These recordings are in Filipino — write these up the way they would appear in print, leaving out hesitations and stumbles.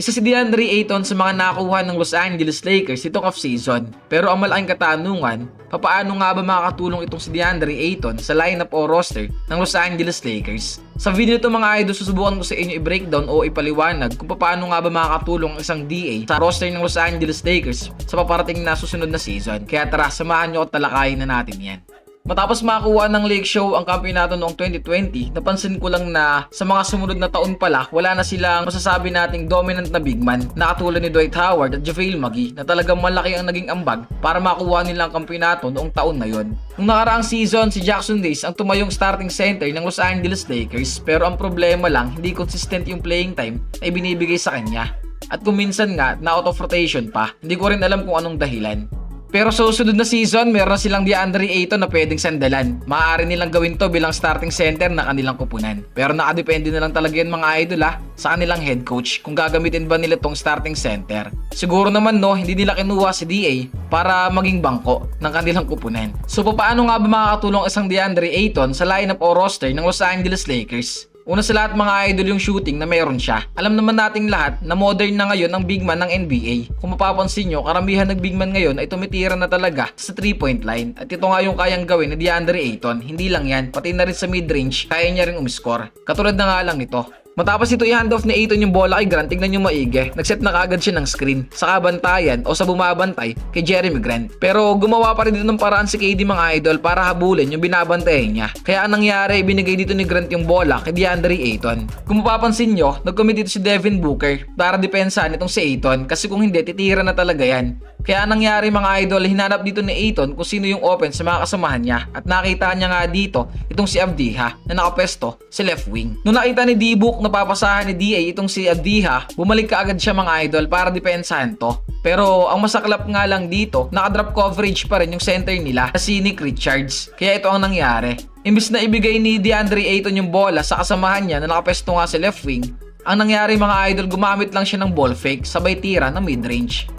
Isa si DeAndre Ayton sa mga nakuha ng Los Angeles Lakers itong off-season. Pero ang malaking katanungan, papaano nga ba makakatulong itong si DeAndre Ayton sa lineup o roster ng Los Angeles Lakers? Sa video ito mga idol, susubukan ko sa inyo i-breakdown o ipaliwanag kung paano nga ba makakatulong ang isang DA sa roster ng Los Angeles Lakers sa paparating na susunod na season. Kaya tara, samahan nyo at talakayin na natin yan. Matapos makakuha ng Lake Show ang kampeonato noong 2020, napansin ko lang na sa mga sumunod na taon pala, wala na silang masasabi nating dominant na big man na katulad ni Dwight Howard at JaVale McGee na talagang malaki ang naging ambag para makuha nila ang kampeonato noong taon na yon. Nung nakaraang season, si Jackson Davis ang tumayong starting center ng Los Angeles Lakers, pero ang problema lang, hindi consistent yung playing time na ibinibigay sa kanya. At kung minsan nga, na out of rotation pa, hindi ko rin alam kung anong dahilan. Pero sa susunod na season, meron na silang DeAndre Ayton na pwedeng sandalan. Maaari nilang gawin to bilang starting center na kanilang kupunan. Pero nakadepende na lang talaga yan mga idol sa kanilang head coach kung gagamitin ba nila tong starting center. Siguro naman hindi nila kinuha si DA para maging bangko ng kanilang kupunan. So paano nga ba makakatulong isang DeAndre Ayton sa lineup o roster ng Los Angeles Lakers? Una sa lahat mga idol yung shooting na meron siya. Alam naman nating lahat na modern na ngayon ang big man ng NBA. Kung mapapansin nyo, karamihan ng big man ngayon ay tumitira na talaga sa 3-point line. At ito nga yung kayang gawin ni DeAndre Ayton. Hindi lang yan, pati na rin sa mid-range, kaya niya rin umiscore. Katulad na nga lang nito. Matapos ito i-handoff ni Ayton yung bola kay Grant, tignan nyo maigi. Nagset na kaagad siya ng screen sa kabantayan o sa bumabantay kay Jeremy Grant. Pero gumawa pa rin dito ng paraan si KD mga idol para habulin yung binabantayan niya. Kaya ang nangyari, binigay dito ni Grant yung bola kay DeAndre Ayton. Kung mapapansin nyo, nag-commit dito si Devin Booker para depensahan itong si Ayton kasi kung hindi, titira na talaga yan. Kaya ang nangyari mga idol, hinanap dito ni Ayton kung sino yung open sa mga kasamahan niya at nakita niya nga dito itong si Avdija na nakapwesto sa left wing. Nung nakita ni D-Book na papasahan ni DA itong si Avdija, bumalik kaagad siya mga idol para depensahan to. Pero ang masaklap nga lang dito, nakadrop coverage pa rin yung center nila na si Nick Richards. Kaya ito ang nangyari. Imbis na ibigay ni DeAndre Ayton yung bola sa kasamahan niya na nakapwesto nga sa left wing, ang nangyari mga idol, gumamit lang siya ng ball fake sabay tira na mid-range.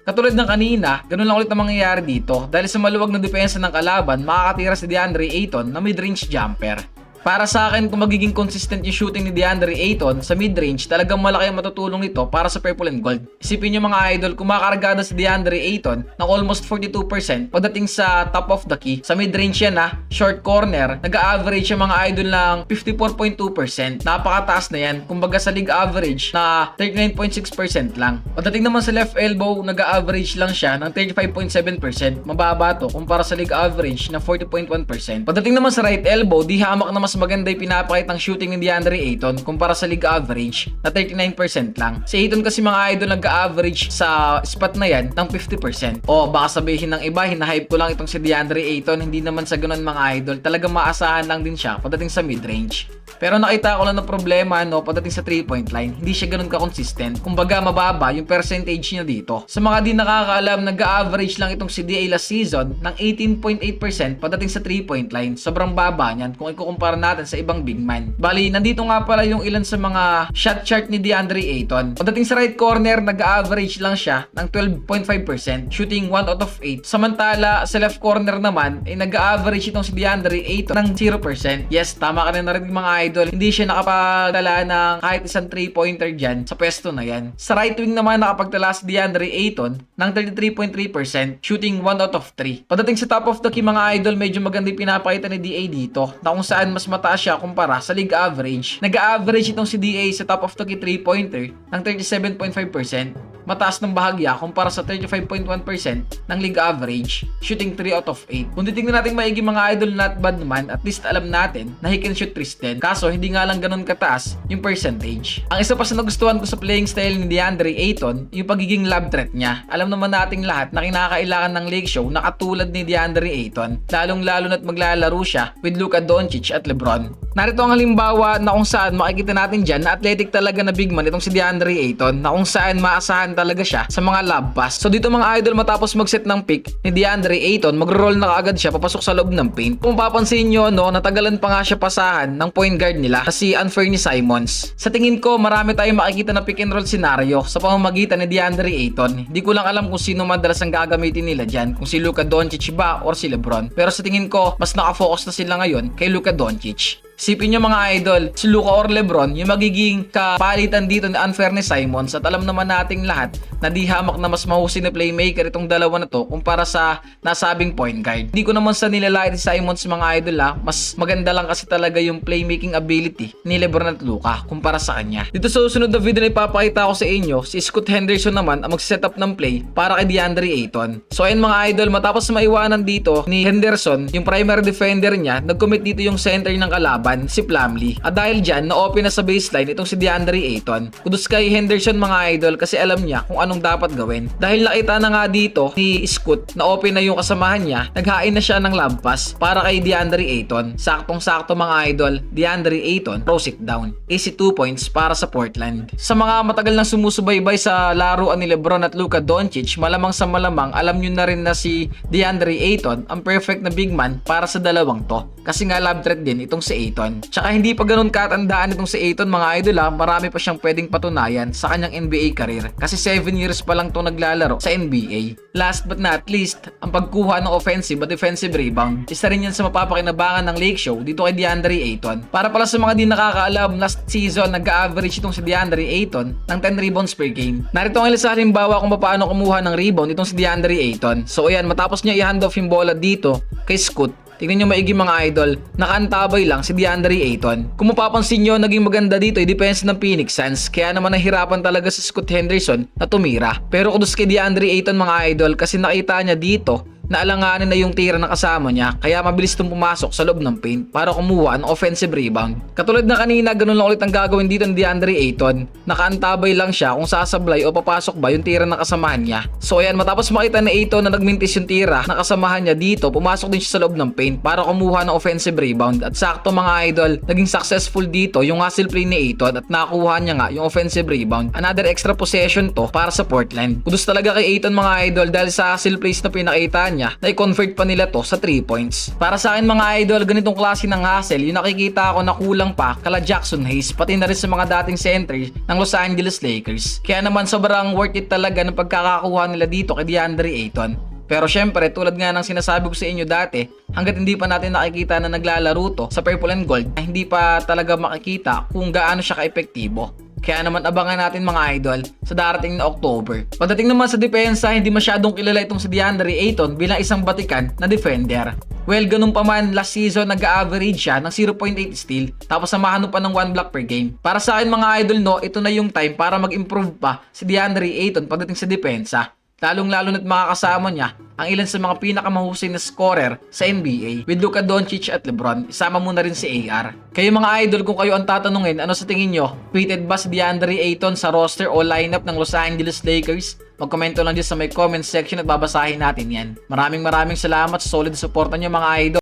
Katulad ng kanina, ganun lang ulit ang mangyayari dito dahil sa maluwag na depensa ng kalaban, makakatira si DeAndre Ayton na mid-range jumper. Para sa akin, kung magiging consistent yung shooting ni DeAndre Ayton sa mid-range, talagang malaki ang matutulong nito para sa purple and gold. Isipin nyo mga idol, kung makakargada si DeAndre Ayton ng almost 42% pagdating sa top of the key, sa mid-range yan short corner, nag-a-average yung mga idol ng 54.2%. Napakataas na yan, kumbaga sa league average na 39.6% lang. Pagdating naman sa left elbow, nag-a-average lang siya ng 35.7%. Mababa to kumpara sa league average na 40.1%. Pagdating naman sa right elbow, di hamak na mas maganda yung pinapakitang shooting ni DeAndre Ayton kumpara sa league average na 39% lang. Si Ayton kasi mga idol nag-average sa spot na yan ng 50%. O baka sabihin ng iba, hinahype ko lang itong si DeAndre Ayton, hindi naman sa ganun mga idol. Talagang maasahan lang din siya pagdating sa mid-range. Pero nakita ko lang ng problema pagdating sa 3-point line, hindi siya ganun ka-consistent. Kumbaga mababa yung percentage niya dito. Sa mga di nakakaalam, nag-average lang itong si DA last season ng 18.8% pagdating sa 3-point line. Sobrang baba niyan kung ikukumpara natin sa ibang big man. Bali, nandito nga pala yung ilan sa mga shot chart ni DeAndre Ayton. Pagdating sa right corner, nag-average lang siya ng 12.5%, shooting 1 out of 8. Samantala, sa left corner naman, nag-average itong si DeAndre Ayton ng 0%. Yes, tama ka na narinig mga idol, hindi siya nakapagtala ng kahit isang 3-pointer dyan sa pwesto na yan. Sa right wing naman, nakapagtala si DeAndre Ayton ng 33.3%, shooting 1 out of 3. Pagdating sa top of the key mga idol, medyo maganda yung pinapakita ni DA dito, na kung saan mas mataas siya kumpara sa league average. Nag-average itong si DA sa top of the key 3-pointer ng 37.5%. Mataas ng bahagya kumpara sa 35.1% ng league average, shooting 3 out of 8. Kung titingnan natin maigi mga idol, not bad naman, at least alam natin na he can shoot 3 din. Kaso hindi nga lang ganun kataas yung percentage. Ang isa pa sa nagustuhan ko sa playing style ni DeAndre Ayton, yung pagiging lob threat niya. Alam naman nating lahat na kinakailangan ng Lake Show na katulad ni DeAndre Ayton, lalong-lalo na't maglalaro siya with Luka Doncic at LeBron. Narito ang halimbawa na kung saan makikita natin dyan na athletic talaga na big man itong si DeAndre Ayton, na kung saan maasahan talaga siya sa mga lob pass. So dito mga idol, matapos mag-set ng pick ni DeAndre Ayton, mag-roll na kaagad siya papasok sa loob ng paint. Kung papansin nyo, natagalan pa nga siya pasahan ng point guard nila na si Anthony Simons. Sa tingin ko, marami tayong makikita na pick and roll scenario sa pamamagitan ni DeAndre Ayton. Hindi ko lang alam kung sino madalas ang gagamitin nila dyan, kung si Luka Doncic ba or si LeBron. Pero sa tingin ko, mas nakafocus na sila ngayon kay Luka Doncic. Isipin nyo mga idol, si Luka or Lebron, yung magiging kapalitan dito ni Unfairness Simons, at alam naman nating lahat na di hamak na mas mahusay na playmaker itong dalawa na to kumpara sa nasabing point guard. Hindi ko naman sa nilalait si Simons mga idol mas maganda lang kasi talaga yung playmaking ability ni Lebron at Luka kumpara sa kanya. Dito sa susunod na video na ipapakita ko sa inyo, si Scoot Henderson naman ang mag-setup ng play para kay DeAndre Ayton. So ayun mga idol, matapos maiwanan dito ni Henderson, yung primary defender niya, nag-commit dito yung center ng kalaban, si Plumlee. At dahil dyan, na-open na sa baseline itong si DeAndre Ayton. Kudos kay Henderson mga idol kasi alam niya kung anong dapat gawin. Dahil nakita na nga dito ni Scoot na open na yung kasamahan niya, naghain na siya ng lampas para kay DeAndre Ayton. Saktong-sakto mga idol, DeAndre Ayton, throws it down. Easy 2 points para sa Portland. Sa mga matagal nang sumusubaybay sa laruan ni Lebron at Luka Doncic, malamang sa malamang alam nyo na rin na si DeAndre Ayton ang perfect na big man para sa dalawang to. Kasi nga love threat din itong si Ayton. Tsaka hindi pa ganun katandaan itong si Ayton mga idol marami pa siyang pwedeng patunayan sa kanyang NBA career. Kasi 7 years pa lang itong naglalaro sa NBA. Last but not least, ang pagkuha ng offensive at defensive rebound. Isa rin yan sa mapapakinabangan ng Lake Show dito kay DeAndre Ayton. Para pala sa mga di nakakaalam, last season nag-average itong si DeAndre Ayton ng 10 rebounds per game. Narito ang ilan sa halimbawa kung paano kumuha ng rebound itong si DeAndre Ayton. So ayan, matapos niya i-hand off yung bola dito kay Scoot, tingnan nyo maigi mga idol, nakaantabay lang si DeAndre Ayton. Kung mapapansin nyo, naging maganda dito yung depensa ng Phoenix Suns, kaya naman nahirapan talaga si Scoot Henderson na tumira. Pero kudos kay DeAndre Ayton mga idol kasi nakita niya dito na alanganin na yung tira na kasama niya, kaya mabilis itong pumasok sa loob ng paint para kumuha ng offensive rebound. Katulad na kanina, ganun lang ulit ang gagawin dito ni DeAndre Ayton. Nakaantabay lang siya kung sasablay o papasok ba yung tira na kasamahan niya. So ayan, matapos makita ni Ayton na nagmintis yung tira na kasamahan niya dito, pumasok din siya sa loob ng paint para kumuha ng offensive rebound. At sakto mga idol, naging successful dito yung hustle play ni Ayton at nakuha niya nga yung offensive rebound. Another extra possession to para sa Portland. Kudos talaga kay Ayton mga idol dahil sa hustle plays na pinakita niya, na i-convert pa nila to sa 3 points. Para sa akin mga idol, ganitong klase ng hustle, yung nakikita ko na kulang pa kala Jackson Hayes, pati na rin sa mga dating center ng Los Angeles Lakers. Kaya naman sobrang worth it talaga ng pagkakakuha nila dito kay DeAndre Ayton. Pero syempre, tulad nga ng sinasabi ko sa inyo dati, hanggat hindi pa natin nakikita na naglalaro to sa purple and gold, hindi pa talaga makikita kung gaano siya ka-epektibo. Kaya naman abangan natin mga idol sa darating na October. Pagdating naman sa depensa, hindi masyadong kilala itong si DeAndre Ayton bilang isang batikan na defender. Well, ganun pa man, last season nag-average siya ng 0.8 steal tapos samahan pa ng 1 block per game. Para sa akin mga idol ito na yung time para mag-improve pa si DeAndre Ayton pagdating sa depensa. Lalong-lalo na't makakasama niya ang ilan sa mga pinakamahusay na scorer sa NBA with Luka Doncic at Lebron. Isama mo na rin si AR. Kayo mga idol, kung kayo ang tatanungin, ano sa tingin nyo? Fitted ba si DeAndre Ayton sa roster o lineup ng Los Angeles Lakers? Magkomento lang dyan sa may comment section at babasahin natin yan. Maraming salamat sa solid suporta nyo mga idol.